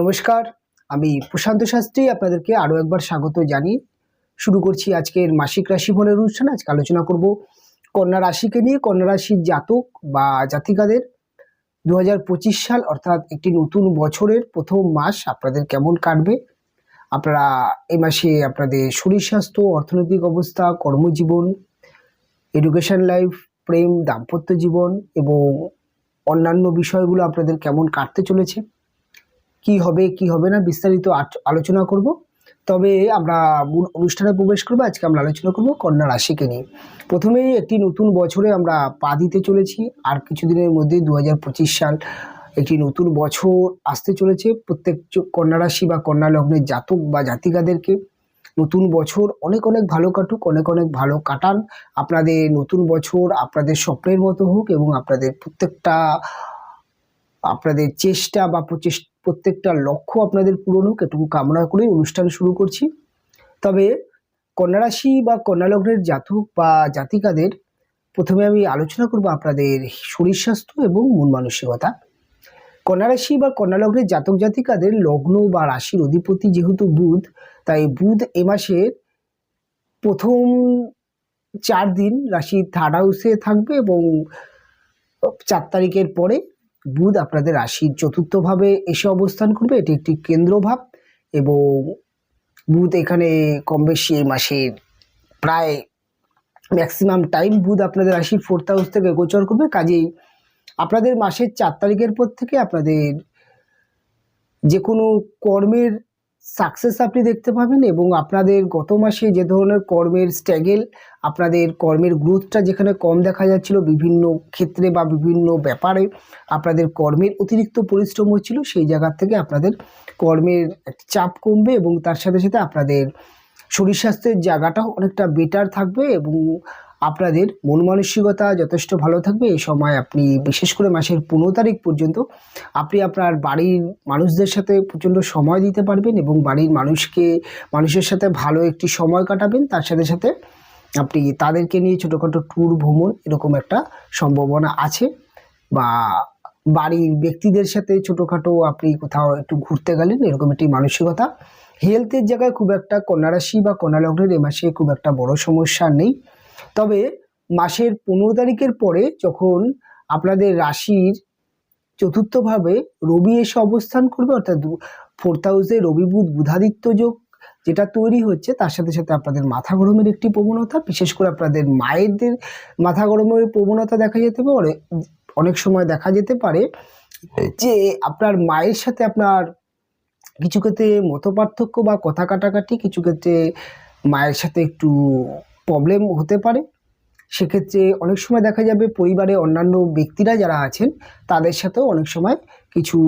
নমস্কার, আমি প্রশান্ত শাস্ত্রী আপনাদেরকে আরও একবার স্বাগত জানিয়ে শুরু করছি আজকের মাসিক রাশিফলের অনুষ্ঠান। আজকে আলোচনা করব কন্যা রাশিকে নিয়ে। কন্যা রাশির জাতক বা জাতিকাদের 2025 সাল অর্থাৎ একটি নতুন বছরের প্রথম মাস আপনাদের কেমন কাটবে। আপনারা এই মাসে আপনাদের শরীর স্বাস্থ্য, অর্থনৈতিক অবস্থা, কর্মজীবন, এডুকেশন লাইফ, প্রেম, দাম্পত্য জীবন এবং অন্যান্য বিষয়গুলো আপনাদের কেমন কাটতে চলেছে, কি হবে কি হবে না বিস্তারিত আলোচনা করব। তবে আমরা মূল অনুষ্ঠানে প্রবেশ করবো। আজকে আমরা আলোচনা করব কন্যা রাশিকে নিয়ে। প্রথমেই একটি নতুন বছরে আমরা পা দিতে চলেছি। আর কিছুদিনের মধ্যেই 2025 সাল একটি নতুন বছর আসতে চলেছে। প্রত্যেক কন্যা রাশি বা কন্যা লগ্নের জাতক বা জাতিকাদেরকে নতুন বছর অনেক অনেক ভালো কাটুক, অনেক অনেক ভালো কাটান। আপনাদের নতুন বছর আপনাদের স্বপ্নের মতো হোক এবং আপনাদের আপনাদের চেষ্টা বা প্রত্যেকটা লক্ষ্য আপনাদের পূরণ হোক, এটুকু কামনা করে অনুষ্ঠান শুরু করছি। তবে কন্যা রাশি বা কন্যা লগ্নের জাতক বা জাতিকাদের প্রথমে আমি আলোচনা করব আপনাদের শরীর স্বাস্থ্য এবং মন মানসিকতা। কন্যা রাশি বা কন্যা লগ্নের জাতক জাতিকাদের লগ্ন বা রাশির অধিপতি যেহেতু বুধ, তাই বুধ এ মাসের প্রথম 4 দিন রাশির থার্ড হাউসে থাকবে এবং 4 তারিখের পরে বুধ আপনাদের রাশির চতুর্থভাবে এসে অবস্থান করবে। এটি একটি কেন্দ্রভাব এবং বুধ এখানে কম বেশি এই মাসের প্রায় ম্যাক্সিমাম টাইম বুধ আপনাদের রাশির 4th হাউস থেকে গোচর করবে। কাজেই আপনাদের মাসের 4 তারিখের পর থেকে আপনাদের যে কোনো কর্মের সাকসেস আপনি দেখতে পাবেন এবং আপনাদের গত মাসে যে ধরনের কর্মের স্ট্রাগল, আপনাদের কর্মের গ্রোথটা যেখানে কম দেখা যাচ্ছিল বিভিন্ন ক্ষেত্রে বা বিভিন্ন ব্যাপারে আপনাদের কর্মের অতিরিক্ত পরিশ্রম হচ্ছিল, সেই জায়গা থেকে আপনাদের কর্মের চাপ কমবে এবং তার সাথে সাথে আপনাদের শরীর স্বাস্থ্যের জায়গাটাও অনেকটা বেটার থাকবে এবং আপনাদের মন মানসিকতা যথেষ্ট ভালো থাকবে। এই সময় আপনি বিশেষ করে মাসের 15 তারিখ পর্যন্ত আপনি আপনার বাড়ির মানুষদের সাথে প্রচণ্ড সময় দিতে পারবেন এবং বাড়ির মানুষের সাথে ভালো একটি সময় কাটাবেন। তার সাথে সাথে আপনি তাদেরকে নিয়ে ছোটোখাটো ট্যুর, ভ্রমণ এরকম একটা সম্ভাবনা আছে, বা বাড়ির ব্যক্তিদের সাথে ছোটোখাটো আপনি কোথাও একটু ঘুরতে গেলেন, এরকম একটি মানসিকতা। হেলথের জায়গায় খুব একটা কন্যা রাশি বা কন্যা লগ্নের এ মাসে খুব একটা বড় সমস্যা নেই। তবে মাসের 15 তারিখের পরে যখন আপনাদের রাশির চতুর্থভাবে রবি এসে অবস্থান করবে, অর্থাৎ 4th হাউসে রবি বুধ বুধাদিত্য যোগ যেটা তৈরি হচ্ছে, তার সাথে সাথে আপনাদের মাথা গরমের একটি প্রবণতা, বিশেষ করে আপনাদের মায়েদের মাথা গরমের প্রবণতা দেখা যেতে পারে। অনেক সময় দেখা যেতে পারে যে আপনার মায়ের সাথে আপনার কিছু ক্ষেত্রে মতপার্থক্য বা কথা কাটাকাটি, কিছু ক্ষেত্রে মায়ের সাথে একটু প্রবলেম হতে পারে। সেক্ষেত্রে অনেক সময় দেখা যাবে পরিবারে অন্যান্য ব্যক্তিরা যারা আছেন তাদের সাথেও অনেক সময় কিছু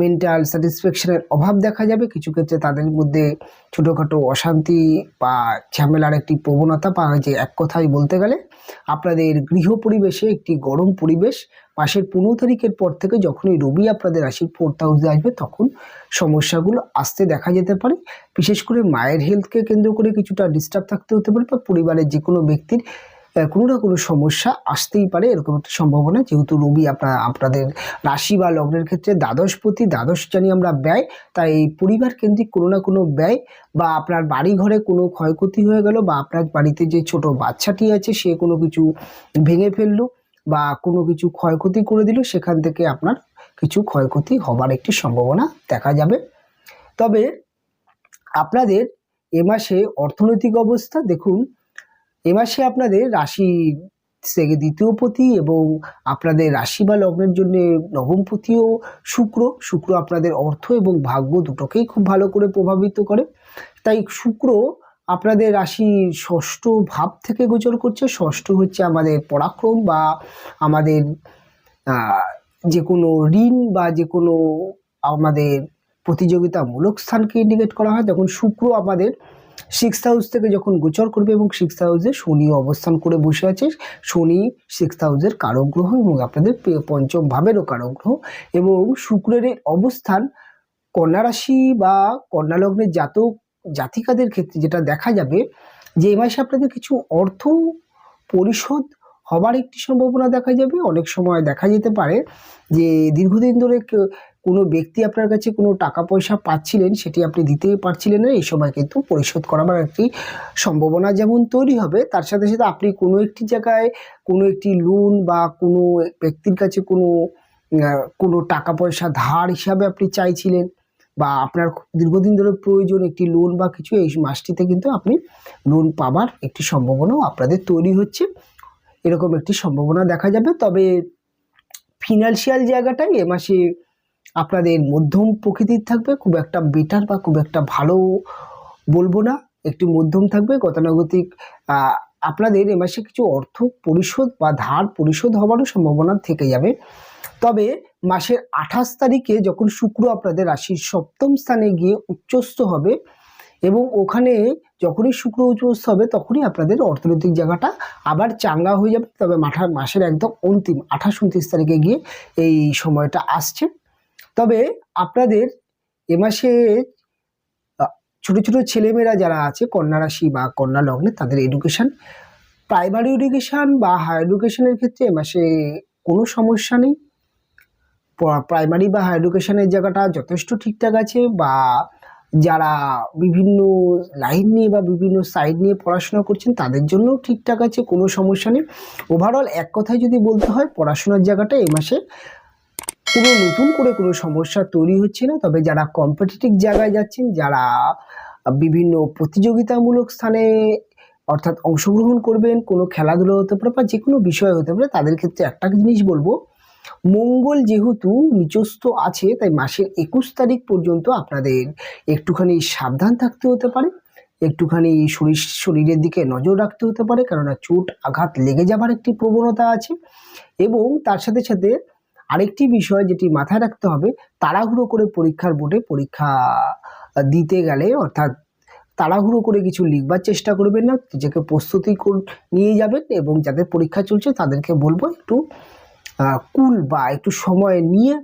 মেন্টাল স্যাটিসফ্যাকশনের অভাব দেখা যাবে। কিছু ক্ষেত্রে তাদের মধ্যে ছোটোখাটো অশান্তি বা ঝামেলার একটি প্রবণতা পাওয়া যায়। এক কথায় বলতে গেলে আপনাদের গৃহ পরিবেশে একটি গরম পরিবেশ মাসের 15 তারিখের পর থেকে যখনই রবি আপনাদের রাশির 4th হাউসে আসবে তখন সমস্যাগুলো আসতে দেখা যেতে পারে। বিশেষ করে মায়ের হেলথকে কেন্দ্র করে কিছুটা ডিস্টার্ব থাকতে হতে পারে, বা পরিবারের যে কোনো ব্যক্তির কোনো না কোনো সমস্যা আসতেই পারে, এরকম একটা সম্ভাবনা। যেহেতু রবি আপনাদের রাশি বা লগ্নের ক্ষেত্রে দ্বাদশ জানি আমরা ব্যয়, তাই পরিবার কেন্দ্রিক কোনো না কোনো ব্যয় বা আপনার বাড়ি ঘরে কোনো ক্ষয়ক্ষতি হয়ে গেল, বা আপনার বাড়িতে যে ছোট বাচ্চাটি আছে সে কোনো কিছু ভেঙে ফেললো বা কোনো কিছু ক্ষয়ক্ষতি করে দিল, সেখান থেকে আপনার কিছু ক্ষয়ক্ষতি হবার একটি সম্ভাবনা দেখা যাবে। তবে আপনাদের এ মাসে অর্থনৈতিক অবস্থা দেখুন, এ মাসে আপনাদের রাশি থেকে দ্বিতীয়পতি এবং আপনাদের রাশি বা লগ্নের জন্য নবমপতিও শুক্র আপনাদের অর্থ এবং ভাগ্য দুটোকেই খুব ভালো করে প্রভাবিত করে। তাই শুক্র আপনাদের রাশির ষষ্ঠ ভাব থেকে গোচর করছে। ষষ্ঠ হচ্ছে আমাদের পরাক্রম বা আমাদের যে কোনো ঋণ বা যে কোনো আমাদের প্রতিযোগিতামূলক স্থানকে ইন্ডিকেট করা হয়। তখন শুক্র আমাদের 6th হাউস থেকে যখন গোচর করবে এবং 6th হাউসে শনি অবস্থান করে বসে আছে, শনি 6th হাউসের কারক গ্রহ এবং আপনাদের পঞ্চম ভাবেরও কারক গ্রহ, এবং শুক্রের অবস্থান কন্যা রাশি বা কন্যা লগ্নের জাতিকাদের ক্ষেত্রে যেটা দেখা যাবে যে এই মাসে আপনাদের কিছু অর্থ পরিশোধ হবার একটি সম্ভাবনা দেখা যাবে। অনেক সময় দেখা যেতে পারে যে দীর্ঘদিন ধরে কোনো ব্যক্তি আপনার কাছে কোনো টাকা পয়সা পাচ্ছিলেন, সেটি আপনি দিতে পারছিলেন না, এই সময় কিন্তু পরিশোধ করার একটি সম্ভাবনা যেমন তৈরি হবে, তার সাথে সাথে আপনি কোনো একটি জায়গায় কোনো একটি লোন বা কোনো ব্যক্তির কাছে কোনো টাকা পয়সা ধার হিসাবে আপনি চাইছিলেন, বা আপনার দীর্ঘদিন ধরে প্রয়োজন একটি লোন বা কিছু, এই মাসটিতে কিন্তু আপনি লোন পাবার একটি সম্ভাবনাও আপনাদের তৈরি হচ্ছে, এরকম একটি সম্ভাবনা দেখা যাবে। তবে ফিনান্সিয়াল জায়গাটাই এ মাসে আপনাদের মধ্যম প্রকৃতির থাকবে, খুব একটা বেটার বা খুব একটা ভালো বলবো না, একটি মধ্যম থাকবে। গতানুগতিক আপনাদের এ মাসে কিছু অর্থ পরিশোধ বা ধার পরিশোধ হওয়ারও সম্ভাবনা থেকে যাবে। তবে মাসের 28 তারিখে যখন শুক্র আপনাদের রাশির সপ্তম স্থানে গিয়ে উচ্চস্থ হবে, এবং ওখানে যখনই শুক্র উচ্চস্থ হবে তখনই আপনাদের অর্থনৈতিক জায়গাটা আবার চাঙ্গা হয়ে যাবে। তবে মাসের একদম অন্তিম 28-29 তারিখে গিয়ে এই সময়টা আসছে। তবে আপনাদের এ মাসে ছোট ছোট ছেলেমেয়েরা যারা আছে কন্যা রাশি বা কন্যা লগ্নে, তাদের এডুকেশন, প্রাইমারি এডুকেশন বা হায়ার এডুকেশনের ক্ষেত্রে এ মাসে কোনো সমস্যা নেই। প্রাইমারি বা হায়ার এডুকেশনের জায়গাটা যথেষ্ট ঠিকঠাক আছে, বা যারা বিভিন্ন লাইন নিয়ে বা বিভিন্ন সাইড নিয়ে পড়াশোনা করছেন তাদের জন্য ঠিকঠাক আছে, কোনো সমস্যা নেই। ওভারঅল এক কথায় যদি বলতে হয়, পড়াশোনার জায়গাটা এই মাসে কোনো নতুন করে কোনো সমস্যা তৈরি হচ্ছে না। তবে যারা কম্পিটিটিভ জায়গায় যাচ্ছেন, যারা বিভিন্ন প্রতিযোগিতামূলক স্থানে অর্থাৎ অংশগ্রহণ করবেন, কোনো খেলাধুলা হতে পারে বা যে কোনো বিষয় হতে পারে, তাদের ক্ষেত্রে একটা জিনিস বলবো, মঙ্গল যেহেতু নিচস্থ আছে, তাই মাসের 21 তারিখ পর্যন্ত আপনাদের একটুখানি সাবধান থাকতে হতে পারে, একটুখানি শরীরের দিকে নজর রাখতে হতে পারে, কেননা চোট আঘাত লেগে যাবার একটি প্রবণতা আছে। এবং তার সাথে সাথে আরেকটি বিষয় যেটি মাথায় রাখতে হবে, তাড়াহুড়ো করে পরীক্ষার বোর্ডে পরীক্ষা দিতে গেলে, অর্থাৎ তাড়াহুড়ো করে কিছু লিখবার চেষ্টা করবেন না, নিজেকে প্রস্তুতি নিয়ে যাবেন। এবং যাদের পরীক্ষা চলছে তাদেরকে বলবো একটু কুল বা একটু সময় নিয়ে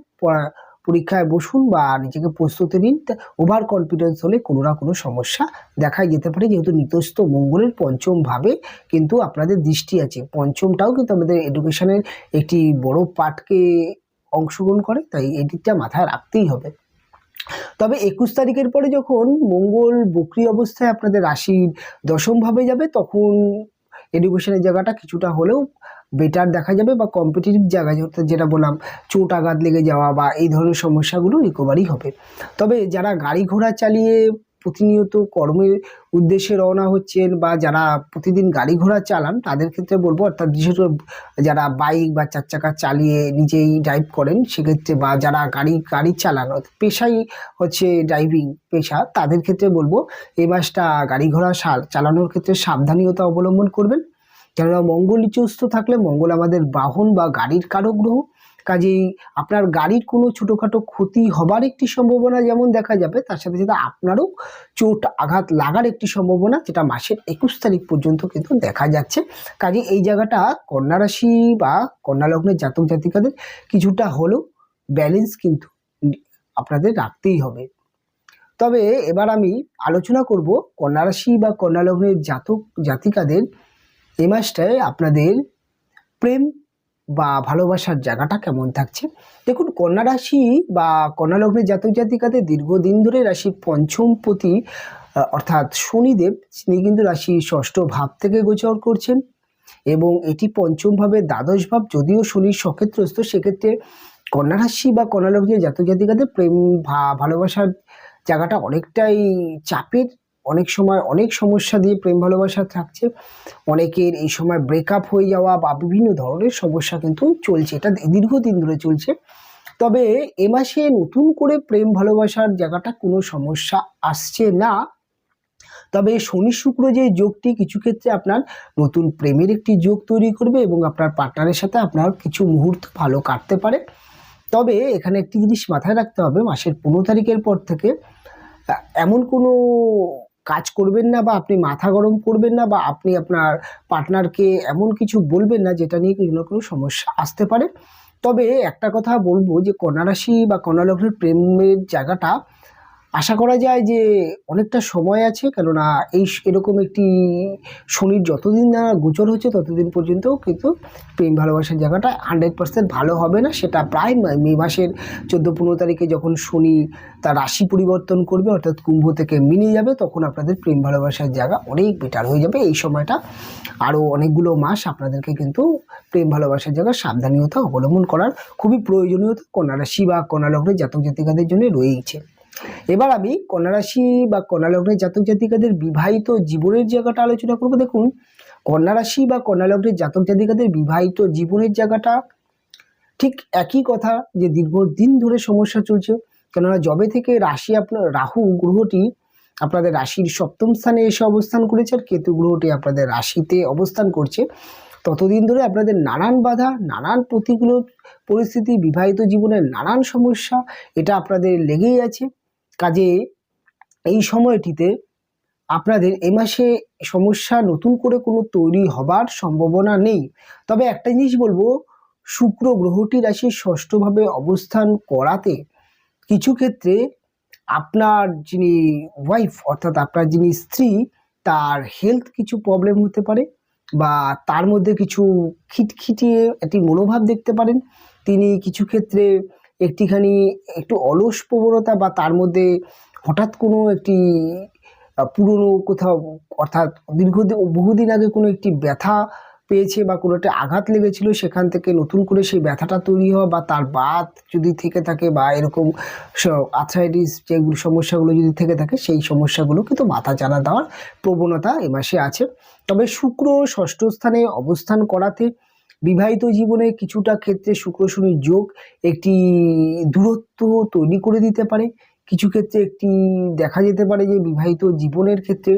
পরীক্ষায় বসুন বা নিজেকে প্রস্তুতি নিন। ওভার কনফিডেন্স হলে কোনো না কোনো সমস্যা দেখাই যেতে পারে, যেহেতু নিতস্থ মঙ্গলের পঞ্চম ভাবে কিন্তু আপনাদের দৃষ্টি আছে। পঞ্চমটাও কিন্তু আমাদের এডুকেশনের একটি বড় পার্টকে অংশগ্রহণ করে, তাই এই দিকটা মাথায় রাখতেই হবে। তবে 21 তারিখের পরে যখন মঙ্গল বক্রী অবস্থায় আপনাদের রাশির দশম ভাবে যাবে, তখন এডুকেশনের জায়গাটা কিছুটা হলেও বেটার দেখা যাবে, বা কম্পিটিটিভ জায়গায় যেটা বললাম, চোট আঘাত লেগে যাওয়া বা এই ধরনের সমস্যাগুলো রিকভারি হবে। তবে যারা গাড়ি ঘোড়া চালিয়ে প্রতিনিয়ত কর্মের উদ্দেশ্যে রওনা হচ্ছেন, বা যারা প্রতিদিন গাড়ি ঘোড়া চালান, তাদের ক্ষেত্রে বলবো, অর্থাৎ বিশেষ করে যারা বাইক বা চার চাকা চালিয়ে নিজেই ড্রাইভ করেন সেক্ষেত্রে, বা যারা গাড়ি চালান পেশাই হচ্ছে ড্রাইভিং পেশা, তাদের ক্ষেত্রে বলবো এই মাসটা গাড়ি ঘোড়া চালানোর ক্ষেত্রে সাবধানতা অবলম্বন করবেন। কেননা মঙ্গল নিচস্থ থাকলে, মঙ্গল আমাদের বাহন বা গাড়ির কারক গ্রহ, কাজেই আপনার গাড়ির কোনো ছোটোখাটো ক্ষতি হবার একটি সম্ভাবনা যেমন দেখা যাবে, তার সাথে সাথে আপনারও চোট আঘাত লাগার একটি সম্ভাবনা, যেটা মাসের 21 তারিখ পর্যন্ত কিন্তু দেখা যাচ্ছে। কাজে এই জায়গাটা কন্যা রাশি বা কন্যা লগ্নের জাতক জাতিকাদের কিছুটা হলেও ব্যালেন্স কিন্তু আপনাদের রাখতেই হবে। তবে এবার আমি আলোচনা করব কন্যা রাশি বা কন্যা লগ্নের জাতক জাতিকাদের এই মাসটায় আপনাদের প্রেম বা ভালোবাসার জায়গাটা কেমন থাকছে। দেখুন, কন্যা রাশি বা কন্যা লগ্নের জাতক জাতিকাদের দীর্ঘদিন ধরে রাশির পঞ্চমপতি অর্থাৎ শনিদেব, তিনি কিন্তু রাশির ষষ্ঠ ভাব থেকে গোচর করছেন, এবং এটি পঞ্চম ভাবে দ্বাদশ ভাব। যদিও শনির সক্ষেত্রস্থ, সেক্ষেত্রে কন্যা রাশি বা কন্যা লগ্নের জাতক জাতিকাদের প্রেম ভালোবাসার জায়গাটা অনেকটাই চাপের, অনেক সময় অনেক সমস্যা দিয়ে প্রেম ভালোবাসা থাকছে। অনেকের এই সময় ব্রেকআপ হয়ে যাওয়া বা বিভিন্ন ধরনের সমস্যা কিন্তু চলছে, এটা দীর্ঘদিন ধরে চলছে। তবে এ মাসে নতুন করে প্রেম ভালোবাসার জায়গাটা কোনো সমস্যা আসছে না। তবে শনি শুক্র যে যোগটি কিছু ক্ষেত্রে আপনার নতুন প্রেমের একটি যোগ তৈরি করবে, এবং আপনার পার্টনারের সাথে আপনার কিছু মুহূর্ত ভালো কাটতে পারে। তবে এখানে একটি জিনিস মাথায় রাখতে হবে, মাসের 15 তারিখের পর থেকে এমন কোনো কাজ করবেন না, বা আপনি মাথা গরম করবেন না, বা আপনি আপনার পার্টনারকে এমন কিছু বলবেন না যেটা নিয়ে কোনো না কোনো সমস্যা আসতে পারে। তবে একটা কথা বলবো যে কন্যা রাশি বা কন্যা লগ্নের প্রেমের জায়গাটা আশা করা যায় যে অনেকটা সময় আছে, কেননা এরকম একটি শনির যতদিন না গোচর হচ্ছে ততদিন পর্যন্ত কিন্তু প্রেম ভালোবাসার জায়গাটা 100% ভালো হবে না। সেটা প্রায় মে মাসের 14-15 তারিখে যখন শনি তার রাশি পরিবর্তন করবে, অর্থাৎ কুম্ভ থেকে মিলে যাবে, তখন আপনাদের প্রেম ভালোবাসার জায়গা অনেক বেটার হয়ে যাবে। এই সময়টা আরও অনেকগুলো মাস আপনাদেরকে কিন্তু প্রেম ভালোবাসার জায়গায় সাবধানতা অবলম্বন করার খুবই প্রয়োজনীয়তা কন্যা রাশি বা কন্যা লগ্নের জাতক জাতিকাদের জন্য রয়েছে। এবার আমি কন্যা রাশি বা কন্যা লগ্নের জাতক জাতিকাদের বিবাহিত জীবনের জায়গাটা আলোচনা করব। দেখুন, কন্যা রাশি বা কন্যা লগ্নের জাতক জাতিকাদের বিবাহিত জীবনের জায়গাটা ঠিক একই কথা, যে দীর্ঘদিন ধরে সমস্যা চলছে। কেননা যবে থেকে রাশি আপনার রাহু গ্রহটি আপনাদের রাশির সপ্তম স্থানে এসে অবস্থান করেছে আর কেতু গ্রহটি আপনাদের রাশিতে অবস্থান করছে, ততদিন ধরে আপনাদের নানান বাধা, নানান প্রতিকূল পরিস্থিতি, বিবাহিত জীবনের নানান সমস্যা এটা আপনাদের লেগেই আছে। কাজে এই সময়টিতে আপনাদের এই মাসে সমস্যা নতুন করে কোনো তৈরি হবার সম্ভাবনা নেই। তবে একটা জিনিস বলবো, শুক্র গ্রহটি রাশির ষষ্ঠভাবে অবস্থান করাতে কিছু ক্ষেত্রে আপনার যিনি ওয়াইফ অর্থাৎ আপনার যিনি স্ত্রী, তার হেলথ কিছু প্রবলেম হতে পারে, বা তার মধ্যে কিছু খিটখিটিয়ে একটি মনোভাব দেখতে পারেন। তিনি কিছু ক্ষেত্রে একটু অলস প্রবণতা, বা তার মধ্যে হঠাৎ কোনো একটি পুরনো কোথাও, অর্থাৎ বহুদিন আগে কোনো একটি ব্যথা পেয়েছে বা কোনো একটা আঘাত লেগেছিল, সেখান থেকে নতুন করে সেই ব্যথাটা তৈরি হওয়া, বা তার বাত যদি থেকে থাকে, বা এরকম আর্থ্রাইটিস যেগুলো সমস্যাগুলো যদি থেকে থাকে, সেই সমস্যাগুলো কিন্তু মাথা চাড়া দেওয়ার প্রবণতা এ মাসে আছে। তবে শুক্র ষষ্ঠ স্থানে অবস্থান করাতে বিবাহিত জীবনে কিছুটা ক্ষেত্রে শুক্র শনির যোগ একটি দূরত্ব তৈরি করে দিতে পারে। কিছু ক্ষেত্রে দেখা যেতে পারে যে বিবাহিত জীবনের ক্ষেত্রে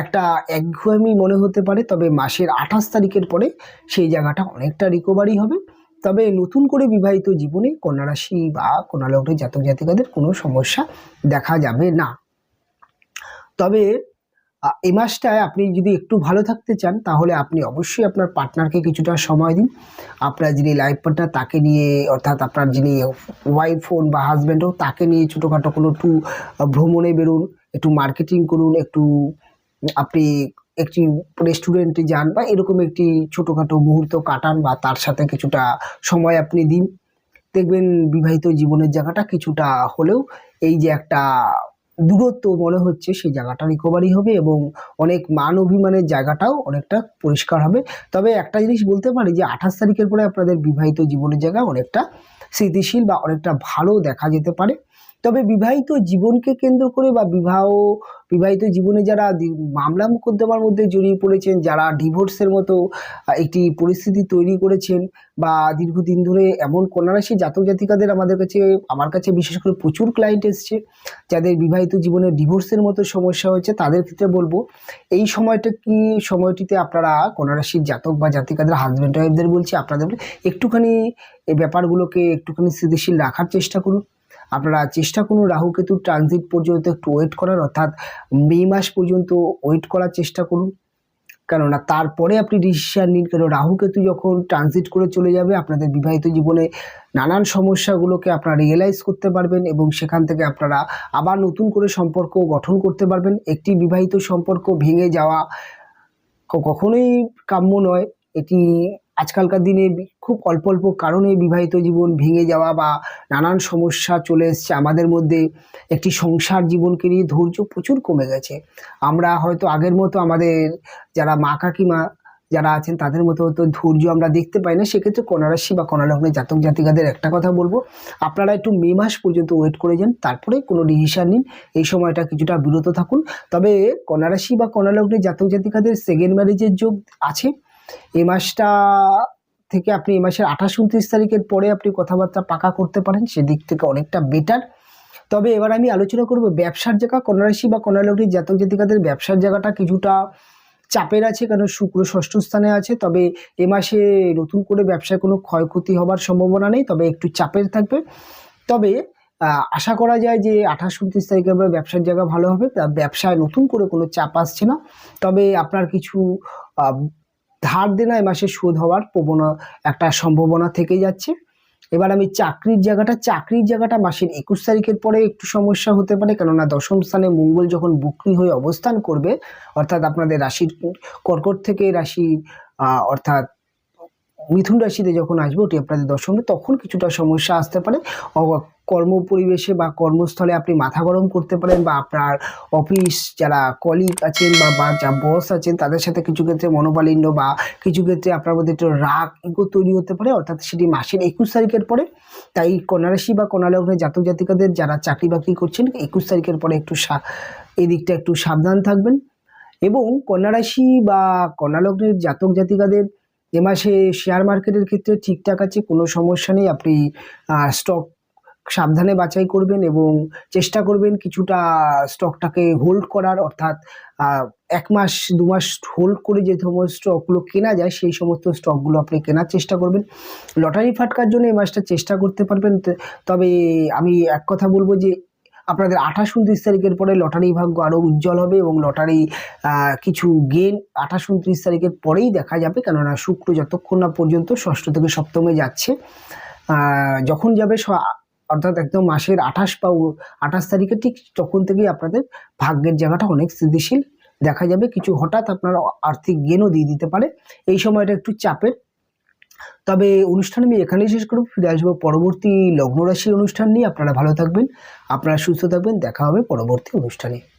একটা একঘেয়েমি মনে হতে পারে। তবে মাসের 28 তারিখের পরে সেই জায়গাটা অনেকটা রিকভারি হবে। তবে নতুন করে বিবাহিত জীবনে কন্যা রাশি বা কন্যা লগ্নের জাতক জাতিকাদের কোনো সমস্যা দেখা যাবে না। তবে এই মাসটায় আপনি যদি একটু ভালো থাকতে চান, তাহলে আপনি অবশ্যই আপনার পার্টনারকে কিছুটা সময় দিন। আপনার যিনি লাইফ পার্টনার তাকে নিয়ে, অর্থাৎ আপনার যিনি ওয়াইফ হন বা হাজব্যান্ড হোক, তাকে নিয়ে ছোটোখাটো কোনো একটু ভ্রমণে বেরোন, একটু মার্কেটিং করুন, আপনি একটি রেস্টুরেন্টে যান, বা এরকম একটি ছোটোখাটো মুহূর্ত কাটান, বা তার সাথে কিছুটা সময় আপনি দিন। দেখবেন বিবাহিত জীবনের জায়গাটা কিছুটা হলেও এই যে একটা দূরত্ব মনে হচ্ছে, সেই জায়গাটা রিকভারি হবে, এবং অনেক মান অভিমানের জায়গাটাও অনেকটা পরিষ্কার হবে। তবে একটা জিনিস বলতে পারি যে 28 তারিখের পরে আপনাদের বিবাহিত জীবনের জায়গা অনেকটা স্থিতিশীল বা অনেকটা ভালো দেখা যেতে পারে। তবে বিবাহিত জীবনকে কেন্দ্র করে বা বিবাহিত জীবনে যারা মামলা মোকদ্দমার মধ্যে জড়িয়ে পড়েছেন, যারা ডিভোর্সের মতো একটি পরিস্থিতি তৈরি করেছেন, বা দীর্ঘদিন ধরে এমন কন্যা রাশি জাতক জাতিকাদের আমার কাছে বিশেষ করে প্রচুর ক্লায়েন্ট এসছে যাদের বিবাহিত জীবনে ডিভোর্সের মতো সমস্যা হয়েছে, তাদের ক্ষেত্রে বলবো এই সময়টিতে আপনারা কন্যা রাশির জাতক বা জাতিকাদের হাজব্যান্ড ওয়াইফদের বলছি, আপনাদের একটুখানি এই ব্যাপারগুলোকে একটুখানি স্থিতিশীল রাখার চেষ্টা করুন। আপনারা চেষ্টা করুন রাহু কেতুর ট্রানজিট পর্যন্ত একটু ওয়েট করার, অর্থাৎ মে মাস পর্যন্ত ওয়েট করার চেষ্টা করুন। কেননা তারপরে আপনি ডিসিশান নিন, কেন রাহু কেতু যখন ট্রানজিট করে চলে যাবে, আপনাদের বিবাহিত জীবনে নানান সমস্যাগুলোকে আপনারা রিয়েলাইজ করতে পারবেন, এবং সেখান থেকে আপনারা আবার নতুন করে সম্পর্ক গঠন করতে পারবেন। একটি বিবাহিত সম্পর্ক ভেঙে যাওয়া কখনোই কাম্য নয়। এটি আজকালকার দিনে খুব অল্প অল্প কারণে বিবাহিত জীবন ভেঙে যাওয়া বা নানান সমস্যা চলে এসছে আমাদের মধ্যে। একটি সংসার জীবনকে নিয়ে ধৈর্য প্রচুর কমে গেছে। আমরা হয়তো আগের মতো আমাদের যারা মা কাকিমা যারা আছেন তাদের মতো হয়তো ধৈর্য আমরা দেখতে পাই না। সেক্ষেত্রে কন্যা রাশি বা কন্যা লগ্নের জাতক জাতিকাদের একটা কথা বলবো, আপনারা একটু মে মাস পর্যন্ত ওয়েট করে যান, তারপরে কোনো ডিসিশন নিন। এই সময়টা কিছুটা বিরত থাকুন। তবে কন্যা রাশি বা কন্যা লগ্নের জাতক জাতিকাদের সেকেন্ড ম্যারেজের যোগ আছে। এই মাসটা থেকে আপনি এই মাসের 28-29 তারিখের পরে আপনি কথাবার্তা পাকা করতে পারেন, সেদিক থেকে অনেকটা বেটার। তবে এবার আমি আলোচনা করব ব্যবসার জায়গা। কন্যা রাশি বা কন্যা লগ্নের জাতক জাতিকাদের ব্যবসার জায়গাটা কিছুটা চাপের আছে, কারণ শুক্র ষষ্ঠ স্থানে আছে। তবে এ মাসে নতুন করে ব্যবসায় কোনো ক্ষয়ক্ষতি হবার সম্ভাবনা নেই, তবে একটু চাপের থাকবে। তবে আশা করা যায় যে 28-29 তারিখের পরে ব্যবসার জায়গা ভালো হবে। ব্যবসায় নতুন করে কোনো চাপ আসছে না। তবে আপনার কিছু ধার দেনা এ মাসে শোধ হওয়ার একটা সম্ভাবনা থেকে যাচ্ছে। এবার আমি চাকরির জায়গাটা মাসের 21 তারিখের পরে একটু সমস্যা হতে পারে, কেননা দশম স্থানে মঙ্গল যখন বক্রী হয়ে অবস্থান করবে, অর্থাৎ আপনাদের রাশির কর্কট থেকে রাশি অর্থাৎ মিথুন রাশিতে যখন আসবে, ওটি আপনাদের দশমে, তখন কিছুটা সমস্যা আসতে পারে। কর্ম পরিবেশে বা কর্মস্থলে আপনি মাথা গরম করতে পারেন, বা আপনার অফিস যারা কলিগ আছেন বা যা বস আছেন তাদের সাথে কিছু ক্ষেত্রে মনোমালিন্য বা কিছু ক্ষেত্রে আপনার মধ্যে একটু রাগ ইগো তৈরি হতে পারে, অর্থাৎ সেটি মাসের 21 তারিখের পরে। তাই কন্যা রাশি বা কন্যা লগ্নের জাতক জাতিকাদের যারা চাকরি বাকরি করছেন 21 তারিখের পরে একটু এদিকটা একটু সাবধান থাকবেন। এবং কন্যা রাশি বা কন্যা লগ্নের জাতক জাতিকাদের এ মাসে শেয়ার মার্কেটের ক্ষেত্রে ঠিকঠাক আছে, কোনো সমস্যা নেই। আপনি স্টক সাবধানে বাছাই করবেন এবং চেষ্টা করবেন কিছুটা স্টকটাকে হোল্ড করার, অর্থাৎ 1 মাস 2 মাস হোল্ড করে যে সমস্ত স্টকগুলো কেনা যায় সেই সমস্ত স্টকগুলো আপনি কেনার চেষ্টা করবেন। লটারি ফাটকার জন্য এই মাসটা চেষ্টা করতে পারবেন। তবে আমি এক কথা বলবো যে আপনাদের 28-29 তারিখের পরে লটারি ভাগ্য আরও উজ্জ্বল হবে এবং লটারি কিছু গেন 28-29 তারিখের পরেই দেখা যাবে, কেননা শুক্র যতক্ষণ না পর্যন্ত ষষ্ঠ থেকে সপ্তমে যাচ্ছে, যখন যাবে অর্থাৎ একদম মাসের 28 তারিখে ঠিক তখন থেকেই আপনাদের ভাগ্যের জায়গাটা অনেক স্থিতিশীল দেখা যাবে। কিছু হঠাৎ আপনার আর্থিক গেনও দিয়ে দিতে পারে, এই সময়টা একটু চাপের। তবে অনুষ্ঠান আমি এখানেই শেষ করব, ফিরে আসবো পরবর্তী লগ্ন রাশির অনুষ্ঠান নিয়ে। আপনারা ভালো থাকবেন, আপনারা সুস্থ থাকবেন, দেখা হবে পরবর্তী অনুষ্ঠানে।